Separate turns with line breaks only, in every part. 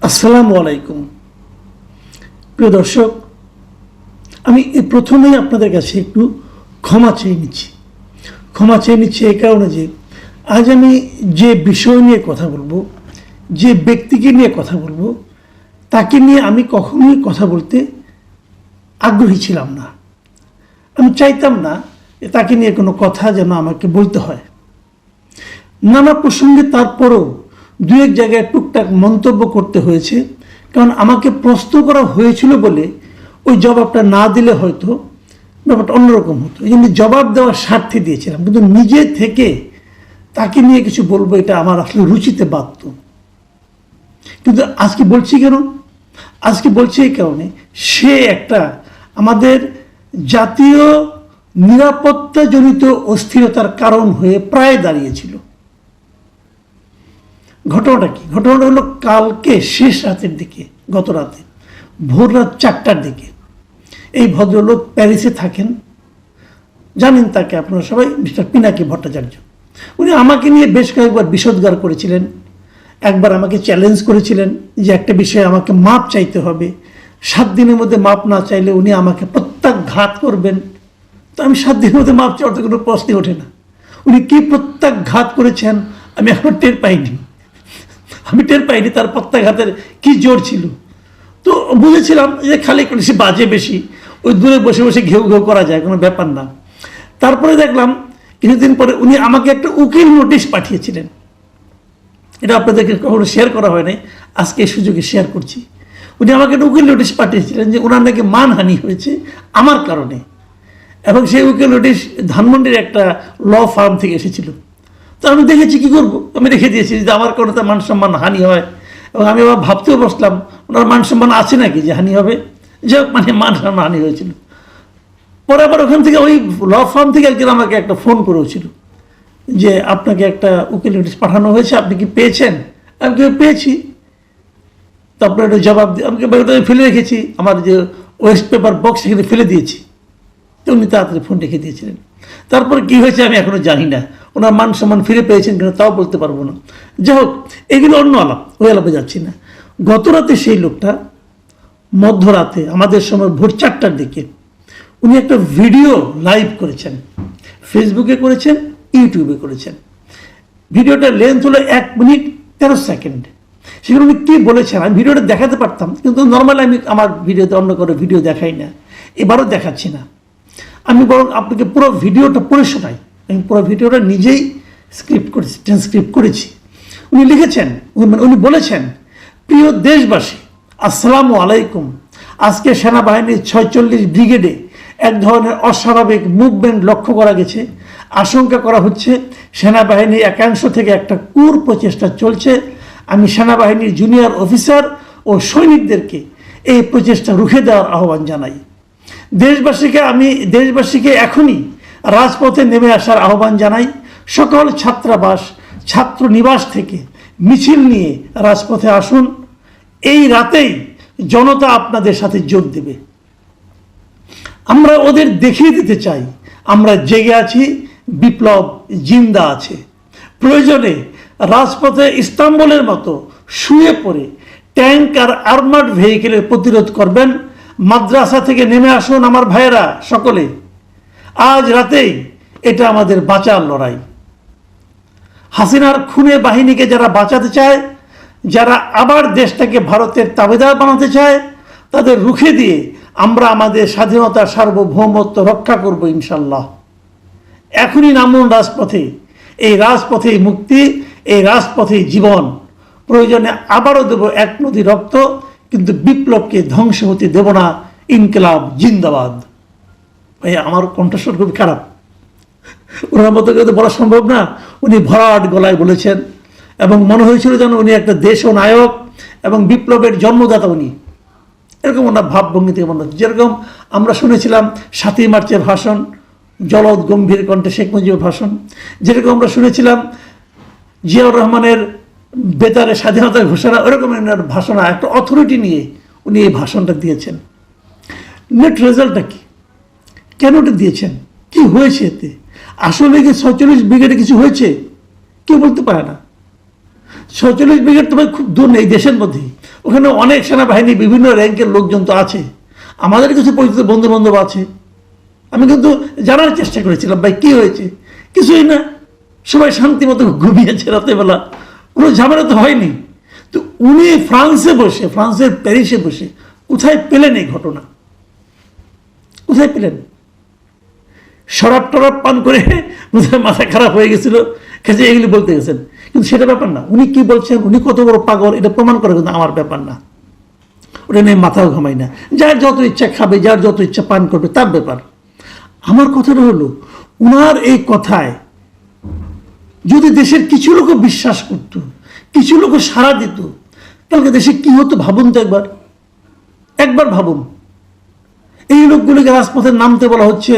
আসসালামু আলাইকুম প্রিয় দর্শক, আমি প্রথমেই আপনাদের কাছে একটু ক্ষমা চেয়ে নিচ্ছি এই কারণে যে আজ আমি যে বিষয় নিয়ে কথা বলবো, যে ব্যক্তিকে নিয়ে কথা বলবো, তাকে নিয়ে আমি কখনোই কথা বলতে আগ্রহী ছিলাম না। আমি চাইতাম না তাকে নিয়ে কোনো কথা যেন আমাকে বলতে হয়। নানা প্রসঙ্গে তারপরও দু এক জায়গায় টুকটাক মন্তব্য করতে হয়েছে, কারণ আমাকে প্রশ্ন করা হয়েছিল বলে ওই জবাবটা না দিলে হয়তো ব্যাপারটা অন্যরকম হতো। এই জন্য জবাব দেওয়ার স্বার্থে দিয়েছিলাম, কিন্তু নিজে থেকে তাকে নিয়ে কিছু বলবো এটা আমার আসলে রুচিতে বাধ্য। কিন্তু আজকে বলছি কেন? আজকে বলছি এই কারণে, সে একটা আমাদের জাতীয় নিরাপত্তাজনিত অস্থিরতার কারণ হয়ে প্রায় দাঁড়িয়েছিল। ঘটনাটা কি? ঘটনাটা হলো কালকে শেষ রাতের দিকে, গত রাতে ভোর রাত 4টার দিকে এই ভদ্রলোক প্যারিসে থাকেন, জানেন তাকে আপনারা সবাই, মিস্টার পিনাকি ভট্টাচার্য। উনি আমাকে নিয়ে বেশ কয়েকবার বিষোদ্গার করেছিলেন। একবার আমাকে চ্যালেঞ্জ করেছিলেন যে একটা বিষয়ে আমাকে মাপ চাইতে হবে, 7 দিনের মধ্যে মাপ না চাইলে উনি আমাকে প্রত্যাঘাত করবেন। তো আমি 7 দিনের মধ্যে মাপ চাওয়ার তো কোনো প্রশ্নই ওঠে না। উনি কি প্রত্যাঘাত করেছেন আমি এখন টের পাইনি। তার প্রত্যাঘাতের কি জোর ছিল। তো বুঝেছিলাম যে খালি সে বাজে বেশি, ওই দূরে বসে বসে ঘেউ ঘেউ করা যায়, কোনো ব্যাপার না। তারপরে দেখলাম কিছুদিন পরে উনি আমাকে একটা উকিল নোটিশ পাঠিয়েছিলেন। এটা আপনাদেরকে কখনো শেয়ার করা হয় নাই, আজকে এই সুযোগে শেয়ার করছি। উনি আমাকে একটা উকিল নোটিশ পাঠিয়েছিলেন যে ওনার নাকি মানহানি হয়েছে আমার কারণে, এবং সেই উকিল নোটিশ ধানমন্ডির একটা ল ফার্ম থেকে এসেছিল। তো আমি দেখেছি, কী করবো, আমি রেখে দিয়েছি যে আমার কারণে তার মান সম্মান হানি হয়। এবং আমি আবার ভাবতেও বসলাম ওনার মান সম্মান আছে নাকি যে হানি হবে। যে মানে মান সম্মান হানি হয়েছিল। পরে আবার ওখান থেকে ওই ল ফার্ম থেকে একজন আমাকে একটা ফোন করেছিল যে আপনাকে একটা উকিল নোটিশ পাঠানো হয়েছে, আপনি কি পেয়েছেন? আমি কি পেয়েছি। তারপরে একটা জবাব দিয়ে আমাকে ওটা ফেলে রেখেছি, আমার যে ওয়েস্ট পেপার বক্স সেখানে ফেলে দিয়েছি। তো উনি তাড়াতাড়ি ফোন রেখে দিয়েছিলেন। তারপরে কী হয়েছে আমি এখনও জানি না, ওনার মান সম্মান ফিরে পেয়েছেন কিনা তাও বলতে পারবো না। যাই হোক, এগুলো অন্য আলাপ, ওই আলাপে যাচ্ছি না। গত রাতে সেই লোকটা মধ্যরাতে আমাদের সময় ভোর 4টার দিকে উনি একটা ভিডিও লাইভ করেছেন, ফেসবুকে করেছেন, ইউটিউবে করেছেন। ভিডিওটার লেন্থ হলো 1 মিনিট 13 সেকেন্ড। সেখানে উনি কী বলেছেন আমি ভিডিওটা দেখাতে পারতাম, কিন্তু নর্মালি আমি আমার ভিডিওতে অন্য করে ভিডিও দেখাই না, এবারও দেখাচ্ছি না। আমি বরং আপনাকে পুরো ভিডিওটা পড়ে শোনাই। আমি পুরো ভিডিওটা নিজেই ট্রান্সক্রিপ্ট করেছি। উনি লিখেছেন, উনি বলেছেন, প্রিয় দেশবাসী, আসসালামু আলাইকুম। আজকে সেনাবাহিনীর 46 ব্রিগেডে এক ধরনের অস্বাভাবিক মুভমেন্ট লক্ষ্য করা গেছে। আশঙ্কা করা হচ্ছে সেনাবাহিনীর একাংশ থেকে একটা প্রচেষ্টা চলছে। আমি সেনাবাহিনীর জুনিয়র অফিসার ও সৈনিকদেরকে এই প্রচেষ্টা রুখে দেওয়ার আহ্বান জানাই। দেশবাসীকে এখনই রাজপথে নেমে আসার আহ্বান জানাই। সকল ছাত্রাবাস, ছাত্র নিবাস থেকে মিছিল নিয়ে রাজপথে আসুন। এই রাতেই জনতা আপনাদের সাথে যোগ দেবে। আমরা ওদের দেখিয়ে দিতে চাই আমরা জেগে আছি, বিপ্লব জিন্দা আছে। প্রয়োজনে রাজপথে ইস্তাম্বুলের মতো শুয়ে পড়ে ট্যাঙ্ক আর আর্মার্ড ভেহিকেলের প্রতিরোধ করবেন। মাদ্রাসা থেকে নেমে আসুন আমার ভাইয়েরা সকলে, আজ রাতেই এটা আমাদের বাঁচার লড়াই। হাসিনার খুনে বাহিনীকে যারা বাঁচাতে চায়, যারা আবার দেশটাকে ভারতের তাবেদার বানাতে চায়, তাদের রুখে দিয়ে আমরা আমাদের স্বাধীনতা সার্বভৌমত্ব রক্ষা করব ইনশাল্লাহ। এখনই নামুন রাজপথে। এই রাজপথেই মুক্তি, এই রাজপথেই জীবন। প্রয়োজনে আবারও দেব 1 নদী রক্ত, কিন্তু বিপ্লবকে ধ্বংস হতে দেব না। ইনকিলাব জিন্দাবাদ। ভাই, আমার কণ্ঠস্বর খুব খারাপ, ওনার মতো কিন্তু বলা সম্ভব না। উনি ভরাট গলায় বলেছেন এবং মনে হয়েছিল যেন উনি একটা দেশ নায়ক এবং বিপ্লবের জন্মদাতা উনি, এরকম ওনার ভাবভঙ্গি থেকে মনে হচ্ছে। যেরকম আমরা শুনেছিলাম 7ই মার্চের ভাষণ, জলদ গম্ভীর কণ্ঠে শেখ মুজিবের ভাষণ, যেরকম আমরা শুনেছিলাম জিয়াউর রহমানের বেতারে স্বাধীনতার ঘোষণা, ওরকম ওনার ভাষণ, একটা অথরিটি নিয়ে উনি এই ভাষণটা দিয়েছেন। নেট রেজাল্টটা কি? কেন ওটা দিয়েছেন? কি হয়েছে এতে? আসলে কি 46 ব্রিগেডে কিছু হয়েছে? কেউ বলতে পারে না। 47 ব্রিগেড তো ভাই খুব দূর নেই, দেশের মধ্যেই। ওখানে অনেক সেনাবাহিনী বিভিন্ন র্যাঙ্কের লোকজন তো আছে, আমাদের কিছু পরিচিত বন্ধু বান্ধব আছে। আমি কিন্তু জানার চেষ্টা করেছিলাম ভাই কি হয়েছে, কিছুই না, সবাই শান্তি মতো ঘুমিয়েছে রাতেবেলা, কোনো ঝামেলা তো হয়নি। তো উনি ফ্রান্সে বসে, ফ্রান্সের প্যারিসে বসে কোথায় পেলেন এই ঘটনা, কোথায় পেলেন? শরাব টরাব পান করে বোধহয় মাথা খারাপ হয়ে গেছিল, কাজে এগুলি বলতে গেছেন। কিন্তু সেটা ব্যাপার না, উনি কি বলছেন, উনি কত বড় পাগল এটা প্রমাণ করে কিন্তু আমার ব্যাপার না, ওটা নিয়ে মাথাও ঘামাই না। যার যত ইচ্ছা খাবে, যার যত ইচ্ছা পান করবে, তার ব্যাপার। আমার কথাটা হলো, উনার এই কথায় যদি দেশের কিছু লোক বিশ্বাস করত, কিছু লোক সাড়া দিত, তাহলে দেশে কি হতো ভাবুন তো একবার, একবার ভাবুন। এই লোকগুলিকে রাজপথে নামতে বলা হচ্ছে,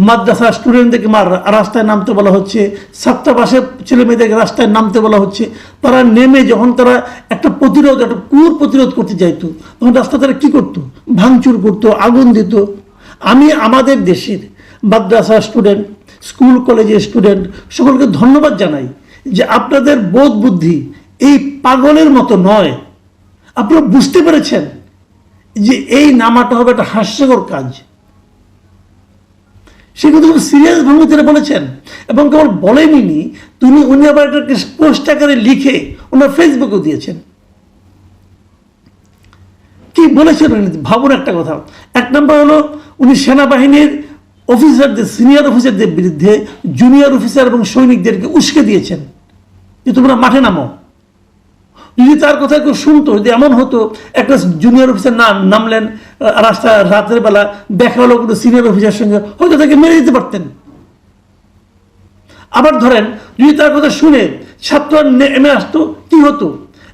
মাদ্রাসা স্টুডেন্টদেরকে রাস্তায় নামতে বলা হচ্ছে, ছাত্রাবাসের ছেলে মেয়েদেরকে রাস্তায় নামতে বলা হচ্ছে। তারা নেমে যখন তারা একটা প্রতিরোধ, একটা কুর প্রতিরোধ করতে যাইতো, তখন রাস্তা তারা কী করতো, ভাঙচুর করতো, আগুন দিত। আমি আমাদের দেশের মাদ্রাসা স্টুডেন্ট, স্কুল কলেজের স্টুডেন্ট সকলকে ধন্যবাদ জানাই যে আপনাদের বোধ বুদ্ধি এই পাগলের মতো নয়। আপনারা বুঝতে পেরেছেন যে এই নামাটা হবে একটা হাস্যকর কাজ। সে কিন্তু খুব সিরিয়াস ভঙ্গিতে বলেছেন, এবং কেবল বলেনি, উনি আবার একটা পোস্ট আকারে লিখে ওনার ফেসবুকে দিয়েছেন। কি বলেছেন ভাবুন একটা কথা। এক নম্বর হলো, উনি সেনাবাহিনীর অফিসারদের, সিনিয়র অফিসারদের বিরুদ্ধে জুনিয়র অফিসার এবং সৈনিকদেরকে উস্কে দিয়েছেন যে তোমরা মাঠে নামো। যদি তার কথা কেউ শুনতো, যদি এমন হতো একটা জুনিয়র অফিসার নামলেন রাস্তা রাতের বেলা, দেখা হলো কোনো সিনিয়র অফিসারের সঙ্গে, হয়তো তাকে মেরে দিতে পারতেন। আবার ধরেন যদি তার কথা শুনে ছাত্র নেমে আসতো, কি হতো?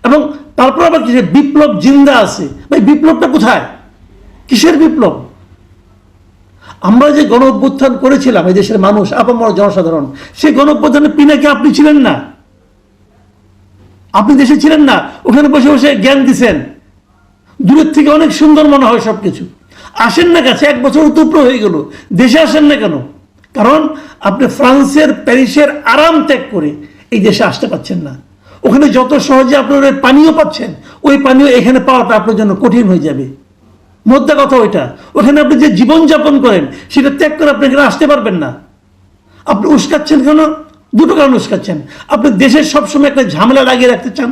এবং তারপর আবার কি বিপ্লব জিন্দা আছে, ভাই বিপ্লবটা কোথায়, কিসের বিপ্লব? আমরা যে গণ অভ্যুত্থান করেছিলাম এই দেশের মানুষ, আপামর জনসাধারণ, সেই গণ অভ্যুত্থানের পিনাকে আপনি ছিলেন না, আপনি দেশে ছিলেন না, ওখানে বসে বসে জ্ঞান দিচ্ছেন। দূরের থেকে অনেক সুন্দর মনে হয় সবকিছু, আসেন না কাছে, 1 বছর উপর হয়ে গেল, দেশে আসেন না কেন? কারণ আপনি ফ্রান্সের প্যারিসের আরাম ত্যাগ করে এই দেশে আসতে পারছেন না। ওখানে যত সহজে আপনারা পানীয় পাচ্ছেন, ওই পানীয় এখানে পাওয়াটা আপনার জন্য কঠিন হয়ে যাবে। মোদ্দা কথা ওইটা, ওখানে আপনি যে জীবনযাপন করেন সেটা ত্যাগ করে আপনি এখানে আসতে পারবেন না। আপনি উস্কাচ্ছেন কেন? দুটো কারণ উস্কাচ্ছেন। আপনি দেশের সবসময় একটা ঝামেলা লাগিয়ে রাখতে চান,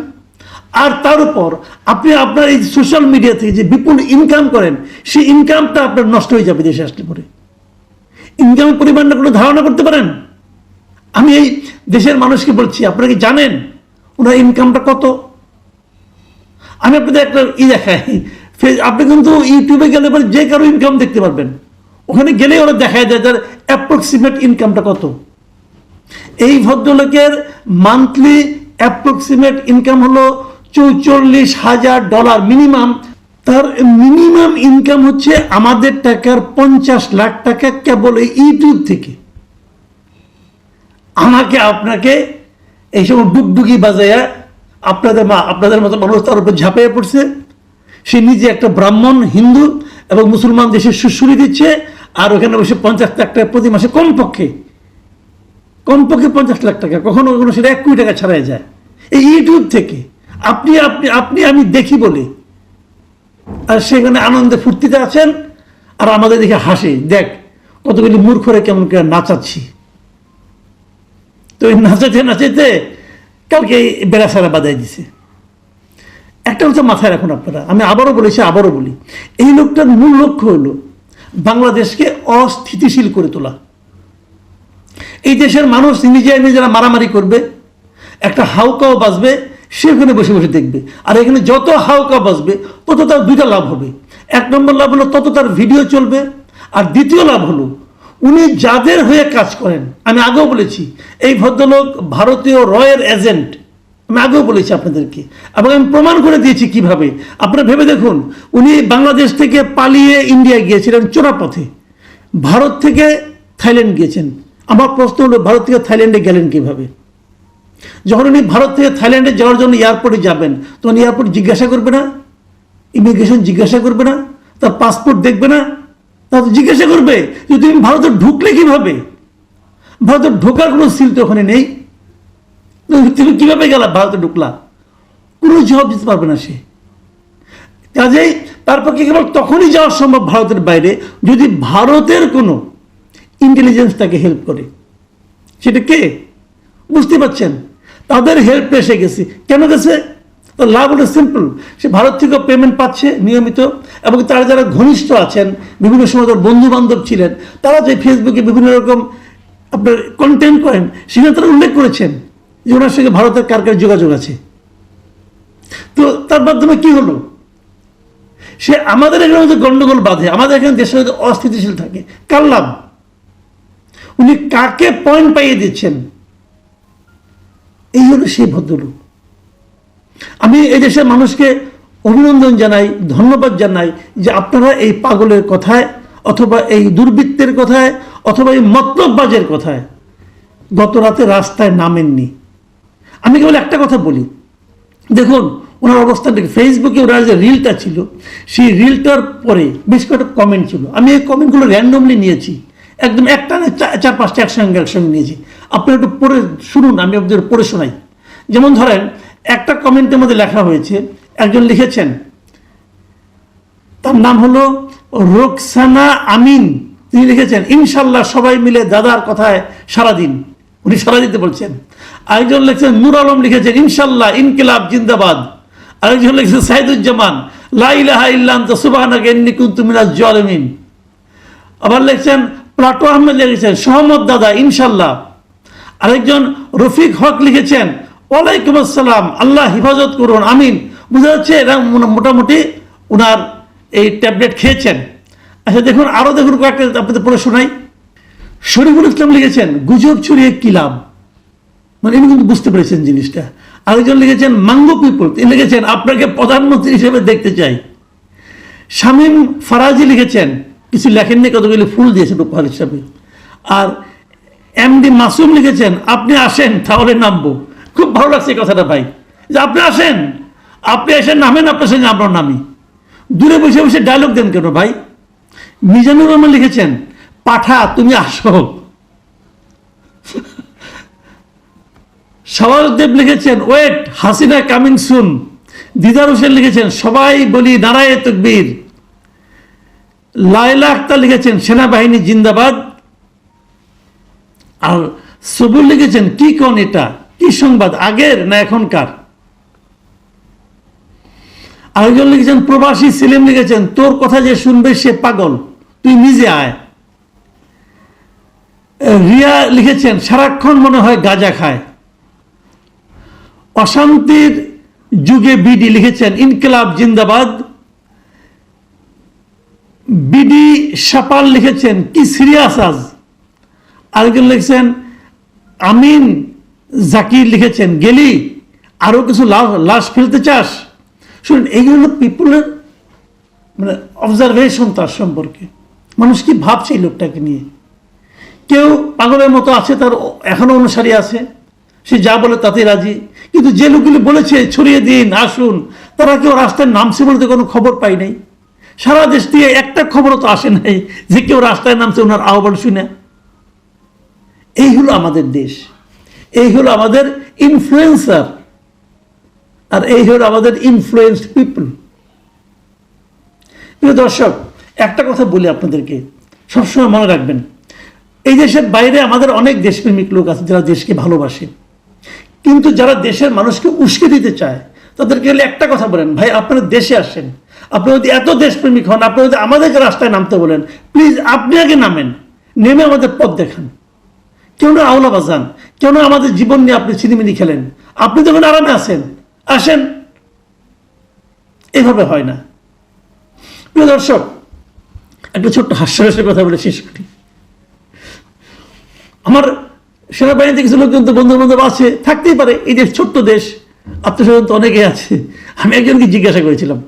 আর তার উপর আপনি আপনার এই সোশ্যাল মিডিয়া থেকে যে বিপুল ইনকাম করেন, সেই ইনকামটা আপনার নষ্ট হয়ে যাবে দেশে আসলে পরে। ইনকামের পরিমাণটা কোনো ধারণা করতে পারেন? আমি এই দেশের মানুষকে বলছি, আপনারা কি জানেন ওনার ইনকামটা কত? আমি আপনাদের একটা দেখাই, আপনি কিন্তু ইউটিউবে গেলে পরে যে কারো ইনকাম দেখতে পারবেন, ওখানে গেলেই ওরা দেখায় দেয় তার অ্যাপ্রক্সিমেট ইনকামটা কত। এই ভদ্রলোকের মান্থলি অ্যাপ্রক্সিমেট ইনকাম হলো $44,000 মিনিমাম। তার মিনিমাম ইনকাম হচ্ছে আমাদের টাকার 50 লাখ টাকা কেবল এই ইউটিউব থেকে। আমাকে আপনাকে এই সময় ডুগডুগি বাজায়া আপনাদের মতো মানুষ তার উপর ঝাঁপিয়ে পড়ছে। সে নিজে একটা ব্রাহ্মণ, হিন্দু এবং মুসলমান দেশে সুশ্রী দিচ্ছে, আর ওখানে বসে 50 লাখ টাকা প্রতি মাসে, কমপক্ষে 50 লাখ টাকা, কখনো কখনো সেটা 1 কোটি টাকা ছাড়াই যায় এই ইউটিউব থেকে। আমি দেখি বলে, আর সেখানে আনন্দে ফুর্তিতে আছেন, আর আমাদের দেখে হাসে, দেখ কতগুলি মূর্খরে কেমন করে নাচাচ্ছি। তো এই নাচাতে কালকে বেড়া সারা বাদাই দিছে। একটা কথা মাথায় রাখুন আপনারা, আমি আবারও বলি, এই লোকটার মূল লক্ষ্য হলো বাংলাদেশকে অস্থিতিশীল করে তোলা। এই দেশের মানুষ নিজেরা মারামারি করবে, একটা হাউকাও বাজবে, সে ওখানে বসে বসে দেখবে। আর এখানে যত হাউকাও বাজবে তত তার 2টা লাভ হবে। 1 নম্বর লাভ হলো তত তার ভিডিও চলবে, আর দ্বিতীয় লাভ হলো উনি যাদের হয়ে কাজ করেন, আমি আগেও বলেছি এই ভদ্রলোক ভারতীয় রয়ের এজেন্ট, আমি আগেও বলেছি আপনাদেরকে, এবং আমি প্রমাণ করে দিয়েছি কিভাবে। আপনারা ভেবে দেখুন, উনি বাংলাদেশ থেকে পালিয়ে ইন্ডিয়া গিয়েছিলেন চোরাপথে, ভারত থেকে থাইল্যান্ড গিয়েছেন। আমার প্রশ্ন হলো, ভারত থেকে থাইল্যান্ডে গেলেন কিভাবে? যখন উনি ভারত থেকে থাইল্যান্ডে যাওয়ার জন্য এয়ারপোর্টে যাবেন, তখন এয়ারপোর্ট জিজ্ঞাসা করবে না, ইমিগ্রেশন জিজ্ঞাসা করবে না, তার পাসপোর্ট দেখবে না? তা তো জিজ্ঞাসা করবে যে তুমি ভারতে ঢুকলে কিভাবে? ভারতে ঢোকার কোনো সিল তো ওখানে নেই, তুমি কিভাবে গেলা ভারতে ঢুকলা? কোনো জবাব দিতে পারবে না সে। কাজেই তার পক্ষে কেবল তখনই যাওয়া সম্ভব ভারতের বাইরে যদি ভারতের কোনো ইন্টেলিজেন্স তাকে হেল্প করে। সেটা কে বুঝতে পারছেন? তাদের হেল্প এসে গেছে। কেন গেছে? তার লাভ হলো সিম্পল, সে ভারত থেকে পেমেন্ট পাচ্ছে নিয়মিত, এবং তারা যারা ঘনিষ্ঠ আছেন, বিভিন্ন সময় তার বন্ধু বান্ধব ছিলেন, তারা যে ফেসবুকে বিভিন্ন রকম আপনার কন্টেন্ট করেন, সেখানে তারা উল্লেখ করেছেন যে ওনার সঙ্গে ভারতের কার কার যোগাযোগ আছে। তো তার মাধ্যমে কি হলো? সে আমাদের এখানে মধ্যে গন্ডগোল বাঁধে, আমাদের এখানে দেশের মধ্যে অস্থিতিশীল থাকে। কার লাভ? উনি কাকে পয়েন্ট পাইয়ে দিচ্ছেন? এই হলো সেই ভদ্রলোক। আমি এই দেশের মানুষকে অভিনন্দন জানাই, ধন্যবাদ জানাই যে আপনারা এই পাগলের কথায়, অথবা এই দুর্বৃত্তের কথায়, অথবা এই মতলববাজের কথায় গত রাতে রাস্তায় নামেননি। আমি কেবল একটা কথা বলি, দেখুন ওনার অবস্থান ফেসবুকে ওনার যে রিলটা ছিল, সেই রিলটার পরে বেশ কয়েকটা কমেন্ট ছিল। আমি এই কমেন্টগুলো র্যান্ডমলি নিয়েছি, একদম একটা না চার পাঁচটা একসঙ্গে নিয়েছি। আপনারা একটু পড়ে শুনুন, আমি আপনাদের পড়ে শোনাই। যেমন ধরেন একটা কমেন্টের মধ্যে লেখা হয়েছে, একজন লিখেছেন, তার নাম হলো রোকসানা আমিন। তিনি লিখেছেন, ইনশাল্লাহ সবাই মিলে দাদার কথায় সারাদিন। উনি সারা দিতে বলছেন। আরেকজন লিখছেন নূর আলম, লিখেছেন ইনশাল্লাহ ইনকিলাব জিন্দাবাদ। আরেকজন লিখছেন সাইদুজ্জামান, লা ইলাহা ইল্লা আনতা সুবহানাকা ইন্নী কুনতু মিনাজ জালিমিন। আবার লিখছেন প্লাটো আহমেদ, লিখেছেন সহমত দাদা ইনশাল্লাহ। আরেকজন রফিক হক লিখেছেন ওয়ালাইকুম আসসালাম, আল্লাহ হিফাজত করুন, আমিন। বোঝা যাচ্ছে এরা মোটামুটি ওনার এই ট্যাবলেট খেয়েছেন। আচ্ছা দেখুন, আরো দেখুন কয়েকটা আপনাদের পড়ে শোনাই। শরীফুল ইসলাম লিখেছেন গুজব ছড়িয়ে কি লাভ, মানে ইনি কিন্তু বুঝতে পেরেছেন জিনিসটা। আরেকজন লিখেছেন মাঙ্গো পিপল, তিনি লিখেছেন আপনাকে প্রধানমন্ত্রী হিসেবে দেখতে চাই। শামীম ফারাজি লিখেছেন, কিছু লেখেননি, কতগুলি ফুল দিয়েছেন উপহার হিসাবে। আর এমডি মাসুম লিখেছেন আপনি আসেন তাহলে নামবো। খুব ভালো লাগছে এই কথাটা ভাই, যে আপনি আসেন, আপনি এসে নামেন, আপনার সঙ্গে আমরা নামি। দূরে বসে বসে ডায়লগ দেন কেন ভাই? মিজানুর রহমান লিখেছেন পাঠা তুমি আসো। সওয়ালদেব লিখেছেন ওয়েট হাসিনা কামিং সুন। দিদার হোসেন লিখেছেন সবাই বলি নারায়ে তাকবীর। লায়লা আক্তার লিখেছেন সেনাবাহিনী জিন্দাবাদ। আর সবুর লিখেছেন কি কোন এটা, কি সংবাদ, আগের না এখনকার? আরেকজন লিখেছেন প্রবাসী সেলিম লিখেছেন তোর কথা যে শুনবে সে পাগল, তুই নিজে আয়। রিয়া লিখেছেন সারাক্ষণ মনে হয় গাঁজা খায়। অশান্তির যুগে বিডি লিখেছেন ইনকিলাব জিন্দাবাদ। বিডি সাপাল লিখেছেন কি সিরিয়াস আজ। আরেকজন লিখেছেন আমিন জাকির লিখেছেন গেলি আরো কিছু লাশ ফেলতে চাস। শুনুন, এইগুলো পিপুলের মানে অবজারভেশন তার সম্পর্কে, মানুষ কি ভাবছে এই লোকটাকে নিয়ে। কেউ পাগলের মতো আছে, তার এখনো অনুসারী আছে, সে যা বলে তাতে রাজি। কিন্তু যে লোকগুলি বলেছে ছড়িয়ে দিন আসুন, তারা কেউ রাস্তায় নামছে বলতে কোনো খবর পাই নাই। সারা দেশ দিয়ে একটা খবরও তো আসে নাই যে কেউ রাস্তায় নামছে ওনার আহ্বান শুনে। এই হলো আমাদের দেশ, এই হলো আমাদের ইনফ্লুয়েন্সার, আর এই হলো আমাদের ইনফ্লুয়েন্সড পিপল। প্রিয় দর্শক, একটা কথা বলি আপনাদেরকে, সবসময় মনে রাখবেন, এই দেশের বাইরে আমাদের অনেক দেশপ্রেমিক লোক আছে যারা দেশকে ভালোবাসে, কিন্তু যারা দেশের মানুষকে উস্কে দিতে চায় তাদেরকে একটা কথা বলেন, ভাই আপনারা দেশে আসেন, আপনি যদি এত দেশপ্রেমিক হন, আপনি যদি আমাদেরকে রাস্তায় নামতে বলেন, প্লিজ আপনি আগে নামেন, নেমে আমাদের পথ দেখান। কেউ না আওলা বাজান, কেউ না আমাদের জীবন নিয়ে আপনি ছিনিমিনি খেলেন। আপনি যখন আরামে আছেন আসেন, এভাবে হয় না। প্রিয় দর্শক, একটা ছোট্ট হাস্যরসের কথা বলে শেষ করি। আমার সেনাবাহিনীতে কিছু লোকজন তো বন্ধু বান্ধব আছে, থাকতেই পারে, এই দেশ ছোট্ট দেশ, আত্মীয়স্বজন তো অনেকেই আছে। আমি একজনকে জিজ্ঞাসা করেছিলাম,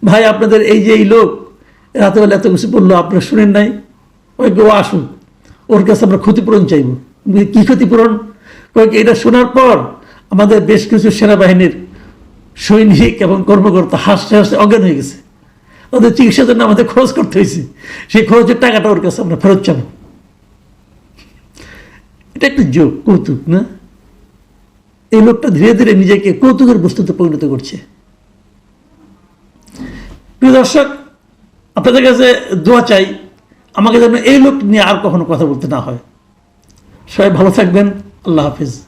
ভাই আপনাদের এই যে এই লোক রাতেবেলা এত কিছু বললো, আপনারা শুনেন নাই? ওই কেউ আসুন, ওর কাছে আমরা ক্ষতিপূরণ চাইব। কি ক্ষতিপূরণ? কয়েক এটা শোনার পর আমাদের বেশ কিছু সেনাবাহিনীর সৈনিক এবং কর্মকর্তা হাসতে হাসতে অজ্ঞান হয়ে গেছে। ওদের চিকিৎসার জন্য আমাদের খরচ করতে হয়েছে, সেই খরচের টাকাটা ওর কাছে আমরা ফেরত চাবো। এটা একটা জোক, কৌতুক না? এই লোকটা ধীরে ধীরে নিজেকে কৌতুকের বস্তুতে পরিণত করছে। প্রিয় দর্শক, আপনাদের কাছে দোয়া চাই আমাকে যেন এই লোক নিয়ে আর কখনো কথা বলতে না হয়। সবাই ভালো থাকবেন। আল্লাহ হাফিজ।